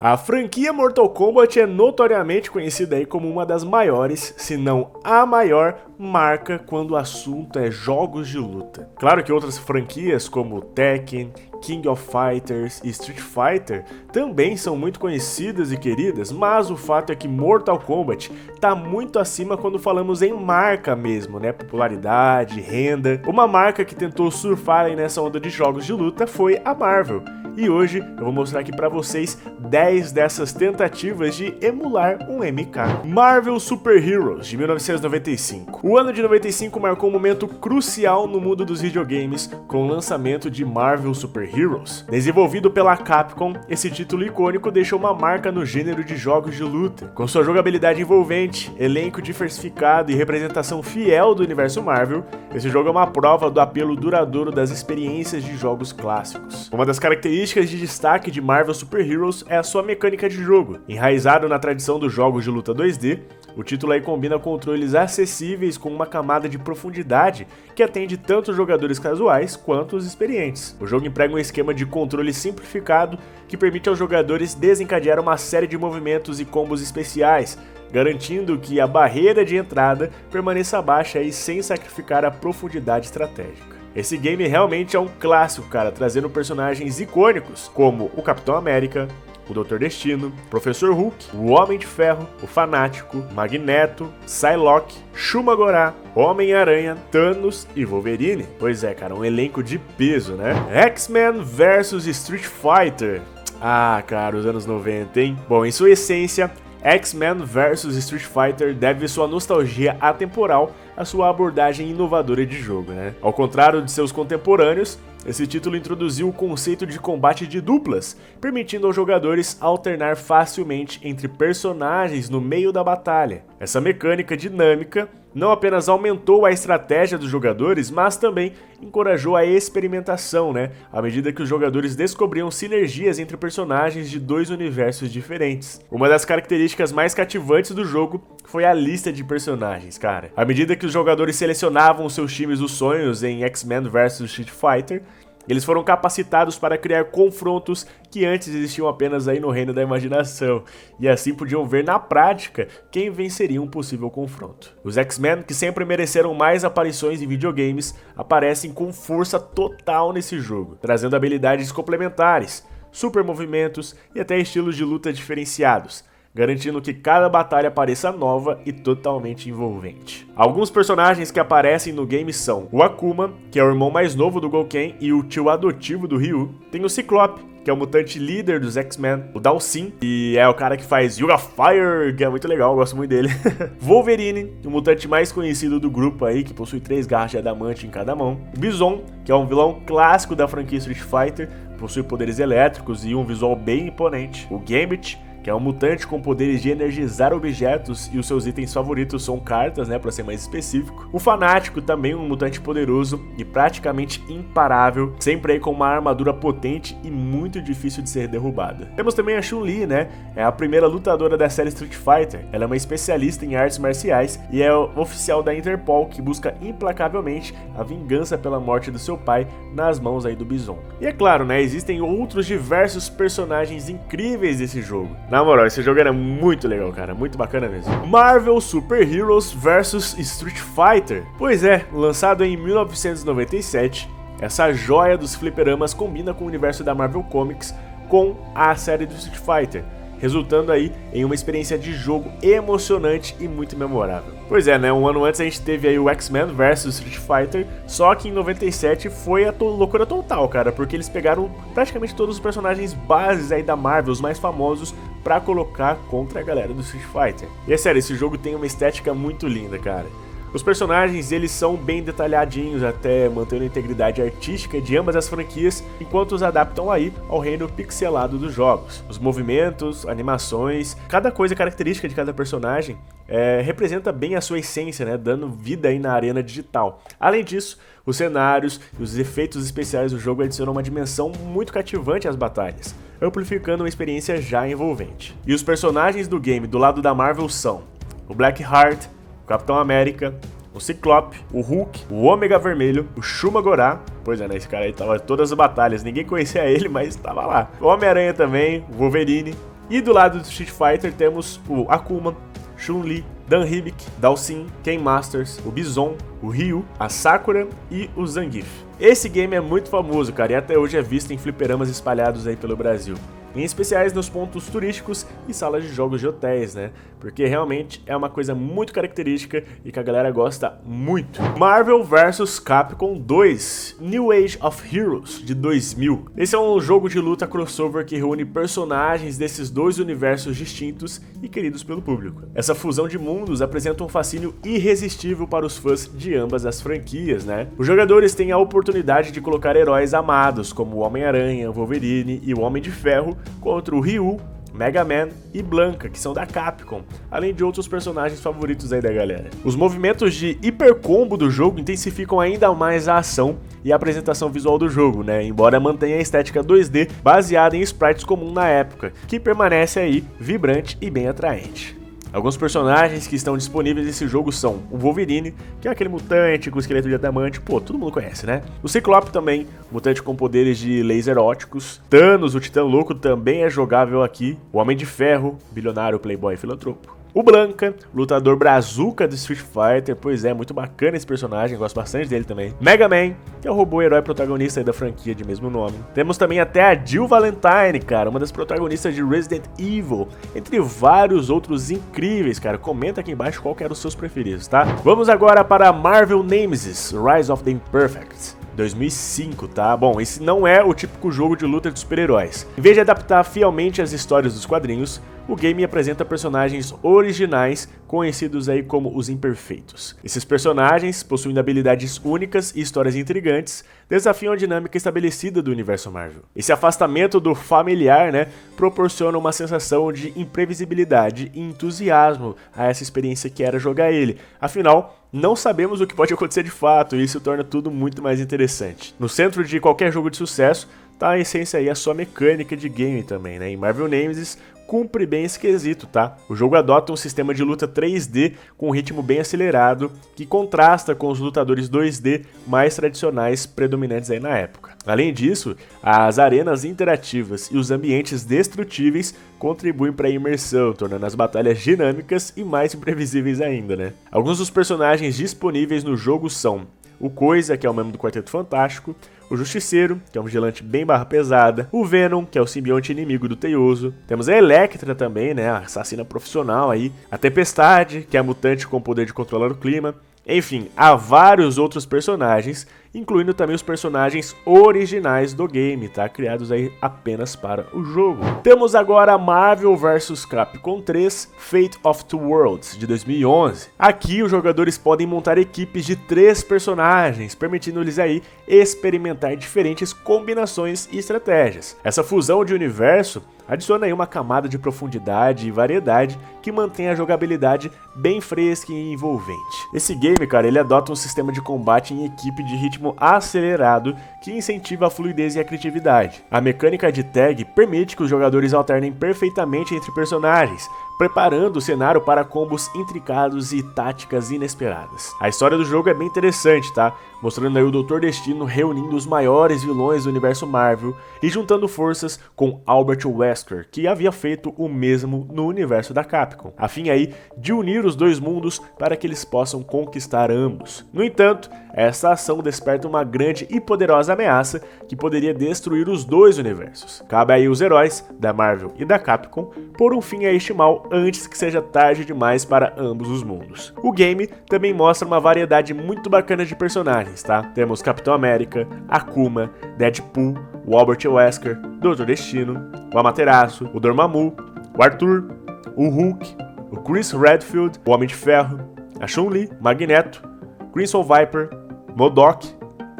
A franquia Mortal Kombat é notoriamente conhecida aí como uma das maiores, se não a maior, marca quando o assunto é jogos de luta. Claro que outras franquias como Tekken, King of Fighters e Street Fighter também são muito conhecidas e queridas, mas o fato é que Mortal Kombat tá muito acima quando falamos em marca mesmo, né? Popularidade, renda. Uma marca que tentou surfar aí nessa onda de jogos de luta foi a Marvel. E hoje eu vou mostrar aqui pra vocês 10 dessas tentativas de emular um MK. Marvel Super Heroes, de 1995. O ano de 95 marcou um momento crucial no mundo dos videogames com o lançamento de Marvel Super Heroes. Desenvolvido pela Capcom, esse título icônico deixou uma marca no gênero de jogos de luta. Com sua jogabilidade envolvente, elenco diversificado e representação fiel do universo Marvel, esse jogo é uma prova do apelo duradouro das experiências de jogos clássicos. Uma das características de destaque de Marvel Super Heroes é a sua mecânica de jogo. Enraizado na tradição dos jogos de luta 2D, o título aí combina controles acessíveis com uma camada de profundidade que atende tanto os jogadores casuais quanto os experientes. O jogo emprega um esquema de controle simplificado que permite aos jogadores desencadear uma série de movimentos e combos especiais, garantindo que a barreira de entrada permaneça baixa e sem sacrificar a profundidade estratégica. Esse game realmente é um clássico, cara, trazendo personagens icônicos como o Capitão América, o Dr. Destino, o Professor Hulk, o Homem de Ferro, o Fanático, Magneto, Psylocke, Shuma-Gorath, Homem-Aranha, Thanos e Wolverine. Pois é, cara, um elenco de peso, né? X-Men vs Street Fighter. Ah, cara, os anos 90, hein? Bom, em sua essência, X-Men vs Street Fighter deve sua nostalgia atemporal à sua abordagem inovadora de jogo, né? Ao contrário de seus contemporâneos, esse título introduziu o conceito de combate de duplas, permitindo aos jogadores alternar facilmente entre personagens no meio da batalha. Essa mecânica dinâmica não apenas aumentou a estratégia dos jogadores, mas também encorajou a experimentação, né? À medida que os jogadores descobriam sinergias entre personagens de dois universos diferentes. Uma das características mais cativantes do jogo foi a lista de personagens, cara. À medida que os jogadores selecionavam seus times dos sonhos em X-Men vs Street Fighter, eles foram capacitados para criar confrontos que antes existiam apenas aí no reino da imaginação, e assim podiam ver na prática quem venceria um possível confronto. Os X-Men, que sempre mereceram mais aparições em videogames, aparecem com força total nesse jogo, trazendo habilidades complementares, super movimentos e até estilos de luta diferenciados, garantindo que cada batalha pareça nova e totalmente envolvente. Alguns personagens que aparecem no game são o Akuma, que é o irmão mais novo do Gouken e o tio adotivo do Ryu. Tem o Ciclope, que é o mutante líder dos X-Men, o Dhalsim, que é o cara que faz Yoga Fire, que é muito legal, eu gosto muito dele. Wolverine, o mutante mais conhecido do grupo aí, que possui 3 garras de adamante em cada mão. Bison, que é um vilão clássico da franquia Street Fighter, possui poderes elétricos e um visual bem imponente. O Gambit, que é um mutante com poderes de energizar objetos e os seus itens favoritos são cartas, né, para ser mais específico. O Fanático, também um mutante poderoso e praticamente imparável, sempre aí com uma armadura potente e muito difícil de ser derrubada. Temos também a Chun-Li, né, é a primeira lutadora da série Street Fighter. Ela é uma especialista em artes marciais e é oficial da Interpol que busca implacavelmente a vingança pela morte do seu pai nas mãos aí do Bison. E é claro, né, existem outros diversos personagens incríveis desse jogo. Na moral, esse jogo era muito legal, cara, muito bacana mesmo. Marvel Super Heroes vs Street Fighter. Pois é, lançado em 1997, essa joia dos fliperamas combina com o universo da Marvel Comics com a série do Street Fighter, resultando aí em uma experiência de jogo emocionante e muito memorável. Pois é, né, um ano antes a gente teve aí o X-Men vs Street Fighter, só que em 97 foi a loucura total, cara, porque eles pegaram praticamente todos os personagens bases aí da Marvel, os mais famosos, pra colocar contra a galera do Street Fighter. E é sério, esse jogo tem uma estética muito linda, cara. Os personagens, eles são bem detalhadinhos, até mantendo a integridade artística de ambas as franquias, enquanto os adaptam aí ao reino pixelado dos jogos. Os movimentos, animações, cada coisa característica de cada personagem representa bem a sua essência, né, dando vida aí na arena digital. Além disso, os cenários e os efeitos especiais do jogo adicionam uma dimensão muito cativante às batalhas, amplificando uma experiência já envolvente. E os personagens do game do lado da Marvel são o Blackheart, o Capitão América, o Ciclope, o Hulk, o Ômega Vermelho, o Shuma-Gorath. Pois é, né, esse cara aí tava em todas as batalhas, ninguém conhecia ele, mas tava lá. O Homem-Aranha também, o Wolverine, E do lado do Street Fighter temos o Akuma, Chun-Li, Dan Hibik, Dhalsim, Ken Masters, o Bison, o Ryu, a Sakura e o Zangief. Esse game é muito famoso, cara, e até hoje é visto em fliperamas espalhados aí pelo Brasil. Em especiais nos pontos turísticos e salas de jogos de hotéis, né? Porque realmente é uma coisa muito característica e que a galera gosta muito. Marvel vs Capcom 2, New Age of Heroes, de 2000. Esse é um jogo de luta crossover que reúne personagens desses dois universos distintos e queridos pelo público. Essa fusão de mundos apresenta um fascínio irresistível para os fãs de ambas as franquias, né? Os jogadores têm a oportunidade de colocar heróis amados, como o Homem-Aranha, o Wolverine e o Homem de Ferro, contra o Ryu, Mega Man e Blanka, que são da Capcom, além de outros personagens favoritos aí da galera. Os movimentos de hipercombo do jogo intensificam ainda mais a ação e a apresentação visual do jogo, né? Embora mantenha a estética 2D baseada em sprites comum na época, que permanece aí vibrante e bem atraente. Alguns personagens que estão disponíveis nesse jogo são o Wolverine, que é aquele mutante com esqueleto de adamante, pô, todo mundo conhece, né? O Ciclope também, mutante com poderes de laser óticos. Thanos, o Titã Louco, também é jogável aqui. O Homem de Ferro, bilionário, playboy e filantropo. O Blanka, lutador brazuca do Street Fighter, pois é, muito bacana esse personagem, gosto bastante dele também. Mega Man, que é o robô herói protagonista aí da franquia de mesmo nome. Temos também até a Jill Valentine, cara, uma das protagonistas de Resident Evil, entre vários outros incríveis, cara. Comenta aqui embaixo qual que eram os seus preferidos, tá? Vamos agora para Marvel Nemesis, Rise of the Imperfects. 2005, tá? Bom, esse não é o típico jogo de luta de super-heróis. Em vez de adaptar fielmente as histórias dos quadrinhos, o game apresenta personagens originais, conhecidos aí como os Imperfeitos. Esses personagens, possuindo habilidades únicas e histórias intrigantes, desafiam a dinâmica estabelecida do universo Marvel. Esse afastamento do familiar, né, proporciona uma sensação de imprevisibilidade e entusiasmo a essa experiência que era jogar ele. Afinal, não sabemos o que pode acontecer de fato, e isso torna tudo muito mais interessante. No centro de qualquer jogo de sucesso, tá a essência aí, a sua mecânica de game também, né? Em Marvel Nemesis, cumpre bem esse quesito, tá? O jogo adota um sistema de luta 3D com um ritmo bem acelerado, que contrasta com os lutadores 2D mais tradicionais predominantes aí na época. Além disso, as arenas interativas e os ambientes destrutíveis contribuem para a imersão, tornando as batalhas dinâmicas e mais imprevisíveis ainda, né? Alguns dos personagens disponíveis no jogo são o Coisa, que é o membro do Quarteto Fantástico, o Justiceiro, que é um vigilante bem barra pesada, o Venom, que é o simbionte inimigo do Teioso, temos a Electra também, né, a assassina profissional aí, a Tempestade, que é a mutante com o poder de controlar o clima. Enfim, há vários outros personagens, incluindo também os personagens originais do game, tá? Criados aí apenas para o jogo. Temos agora Marvel vs Capcom 3 Fate of Two Worlds, de 2011. Aqui os jogadores podem montar equipes de 3 personagens, permitindo-lhes aí experimentar diferentes combinações e estratégias. Essa fusão de universo adiciona aí uma camada de profundidade e variedade que mantém a jogabilidade bem fresca e envolvente. Esse game, cara, ele adota um sistema de combate em equipe de ritmo acelerado que incentiva a fluidez e a criatividade. A mecânica de tag permite que os jogadores alternem perfeitamente entre personagens, preparando o cenário para combos intricados e táticas inesperadas. A história do jogo é bem interessante, tá? Mostrando aí o Dr. Destino reunindo os maiores vilões do universo Marvel e juntando forças com Albert Wesker, que havia feito o mesmo no universo da Capcom, a fim aí de unir os dois mundos para que eles possam conquistar ambos. No entanto, essa ação desperta uma grande e poderosa ameaça que poderia destruir os dois universos. Cabe aí os heróis da Marvel e da Capcom pôr um fim a este mal antes que seja tarde demais para ambos os mundos. O game também mostra uma variedade muito bacana de personagens, tá? Temos Capitão América, Akuma, Deadpool, o Albert Wesker, Dr. Destino, o Amaterasu, o Dormammu, o Arthur, o Hulk, o Chris Redfield, o Homem de Ferro, a Chun-Li, Magneto, Crimson Viper, MODOK,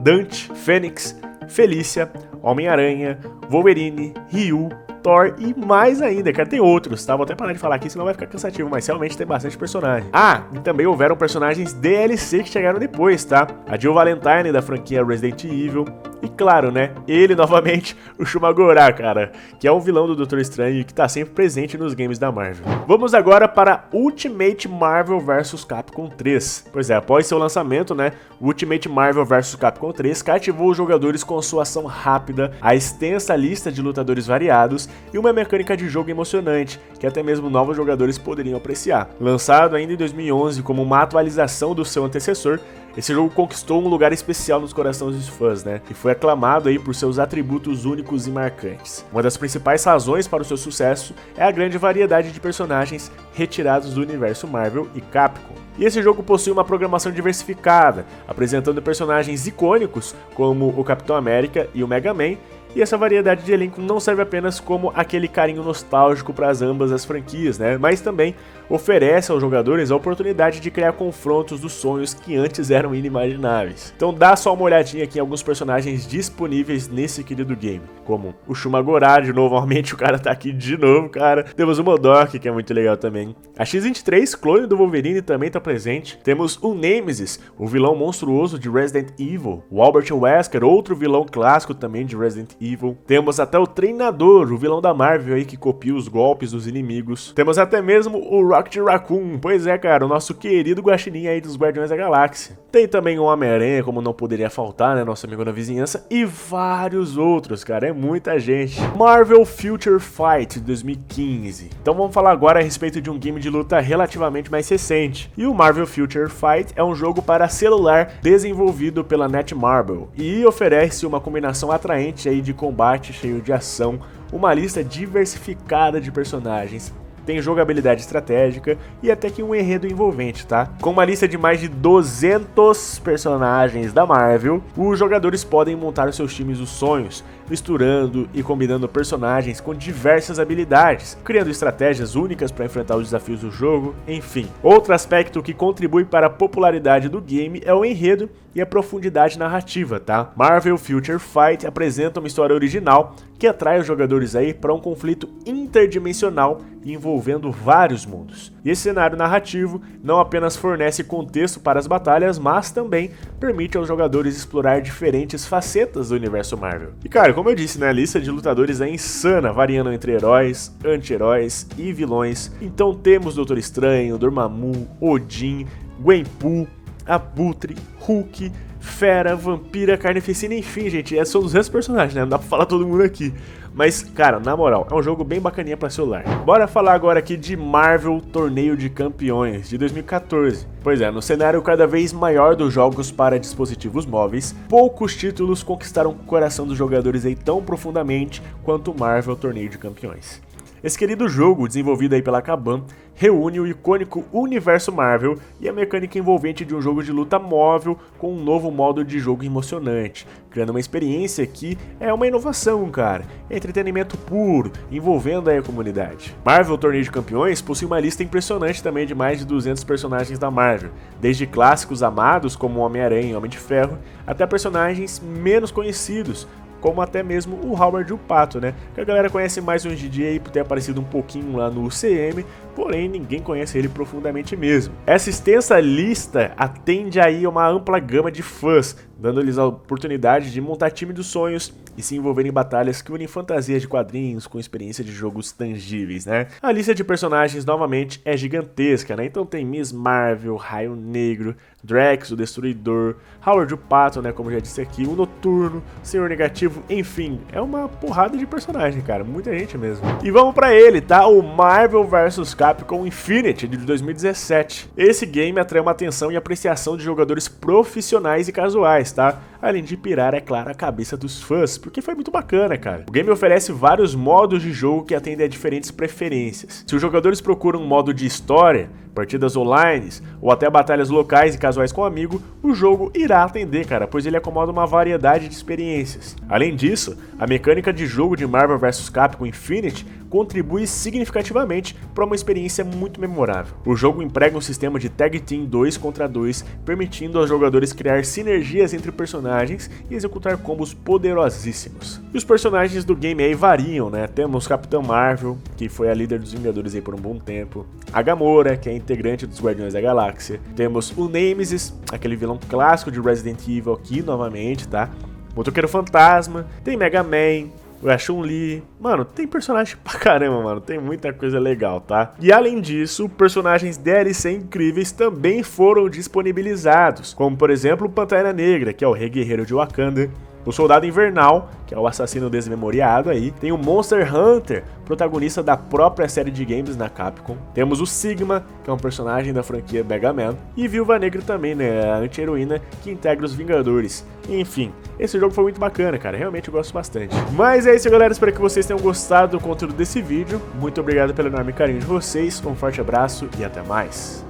Dante, Fênix, Felícia, Homem-Aranha, Wolverine, Ryu, Thor e mais ainda, cara, tem outros, tá? Vou até parar de falar aqui, senão vai ficar cansativo, mas realmente tem bastante personagem. Ah, e também houveram personagens DLC que chegaram depois, tá? A Jill Valentine da franquia Resident Evil e claro, né, ele novamente, o Shumagorá, cara, que é um vilão do Doutor Estranho e que tá sempre presente nos games da Marvel. Vamos agora para Ultimate Marvel vs Capcom 3. Pois é, após seu lançamento, né, o Ultimate Marvel vs Capcom 3 cativou os jogadores com sua ação rápida, a extensa lista de lutadores variados e uma mecânica de jogo emocionante, que até mesmo novos jogadores poderiam apreciar. Lançado ainda em 2011 como uma atualização do seu antecessor, esse jogo conquistou um lugar especial nos corações dos fãs, né? E foi aclamado aí por seus atributos únicos e marcantes. Uma das principais razões para o seu sucesso é a grande variedade de personagens retirados do universo Marvel e Capcom. E esse jogo possui uma programação diversificada, apresentando personagens icônicos como o Capitão América e o Mega Man. E essa variedade de elenco não serve apenas como aquele carinho nostálgico para ambas as franquias, né? Mas também oferece aos jogadores a oportunidade de criar confrontos dos sonhos que antes eram inimagináveis. Então dá só uma olhadinha aqui em alguns personagens disponíveis nesse querido game, como o Shumagorá, de novo, normalmente o cara tá aqui de novo, cara. Temos o Modok, que é muito legal também. A X-23, clone do Wolverine, também tá presente. Temos o Nemesis, o vilão monstruoso de Resident Evil. O Albert Wesker, outro vilão clássico também de Resident Evil. Temos até o Treinador, o vilão da Marvel aí que copia os golpes dos inimigos. Temos até mesmo o Rocket Raccoon, pois é, cara, o nosso querido guaxinim aí dos Guardiões da Galáxia. Tem também o Homem-Aranha, como não poderia faltar, né, nosso amigo da vizinhança, e vários outros, cara, é muita gente. Marvel Future Fight 2015. Então vamos falar agora a respeito de um game de luta relativamente mais recente. E o Marvel Future Fight é um jogo para celular desenvolvido pela Netmarble e oferece uma combinação atraente aí de combate cheio de ação, uma lista diversificada de personagens, tem jogabilidade estratégica e até que um enredo envolvente, tá? Com uma lista de mais de 200 personagens da Marvel, os jogadores podem montar os seus times dos sonhos, misturando e combinando personagens com diversas habilidades, criando estratégias únicas para enfrentar os desafios do jogo, enfim. Outro aspecto que contribui para a popularidade do game é o enredo e a profundidade narrativa, tá? Marvel Future Fight apresenta uma história original que atrai os jogadores aí para um conflito interdimensional envolvendo vários mundos. E esse cenário narrativo não apenas fornece contexto para as batalhas, mas também permite aos jogadores explorar diferentes facetas do universo Marvel. E cara, como eu disse, né, a lista de lutadores é insana, variando entre heróis, anti-heróis e vilões. Então temos Doutor Estranho, Dormammu, Odin, Gwenpool, Abutre, Hulk, Fera, Vampira, Carnificina, enfim, gente, são 200 personagens, né? Não dá pra falar todo mundo aqui. Mas, cara, na moral, é um jogo bem bacaninha pra celular. Bora falar agora aqui de Marvel Torneio de Campeões, de 2014. Pois é, no cenário cada vez maior dos jogos para dispositivos móveis, poucos títulos conquistaram o coração dos jogadores aí tão profundamente quanto o Marvel Torneio de Campeões. Esse querido jogo, desenvolvido aí pela Kabam, reúne o icônico universo Marvel e a mecânica envolvente de um jogo de luta móvel com um novo modo de jogo emocionante, criando uma experiência que é uma inovação, cara. É entretenimento puro, envolvendo aí a comunidade. Marvel Torneio de Campeões possui uma lista impressionante também de mais de 200 personagens da Marvel, desde clássicos amados como Homem-Aranha e Homem de Ferro, até personagens menos conhecidos, como até mesmo o Howard o Pato, né? Que a galera conhece mais hoje em dia aí por ter aparecido um pouquinho lá no UCM, porém ninguém conhece ele profundamente mesmo. Essa extensa lista atende aí a uma ampla gama de fãs, dando-lhes a oportunidade de montar time dos sonhos e se envolver em batalhas que unem fantasias de quadrinhos com experiência de jogos tangíveis, né? A lista de personagens, novamente, é gigantesca, né? Então tem Miss Marvel, Raio Negro, Drax, o Destruidor, Howard o Pato, né? Como já disse aqui, o Noturno, Senhor Negativo, enfim, é uma porrada de personagem, cara, muita gente mesmo. E vamos pra ele, tá? O Marvel vs Capcom Infinity, de 2017. Esse game atrai uma atenção e apreciação de jogadores profissionais e casuais, tá? Além de pirar, é claro, a cabeça dos fãs, porque foi muito bacana, cara. O game oferece vários modos de jogo que atendem a diferentes preferências. Se os jogadores procuram um modo de história, partidas online ou até batalhas locais e casuais com um amigo, o jogo irá atender, cara, pois ele acomoda uma variedade de experiências. Além disso, a mecânica de jogo de Marvel vs Capcom Infinity contribui significativamente para uma experiência muito memorável. O jogo emprega um sistema de Tag Team 2 contra 2, permitindo aos jogadores criar sinergias entre personagens e executar combos poderosíssimos. E os personagens do game aí variam, né? Temos Capitã Marvel, que foi a líder dos Vingadores aí por um bom tempo, a Gamora, que é integrante dos Guardiões da Galáxia, temos o Nemesis, aquele vilão clássico de Resident Evil aqui novamente, tá? Motoqueiro Fantasma, tem Mega Man, a Chun-Li, mano, tem personagem pra caramba, mano, tem muita coisa legal, tá? E além disso, personagens DLC incríveis também foram disponibilizados, como por exemplo o Pantera Negra, que é o Rei Guerreiro de Wakanda, o Soldado Invernal, que é o assassino desmemoriado aí. Tem o Monster Hunter, protagonista da própria série de games na Capcom. Temos o Sigma, que é um personagem da franquia Mega Man. E Viúva Negra também, né, a anti-heroína que integra os Vingadores. Enfim, esse jogo foi muito bacana, cara, realmente eu gosto bastante. Mas é isso, galera, espero que vocês tenham gostado do conteúdo desse vídeo. Muito obrigado pelo enorme carinho de vocês, um forte abraço e até mais.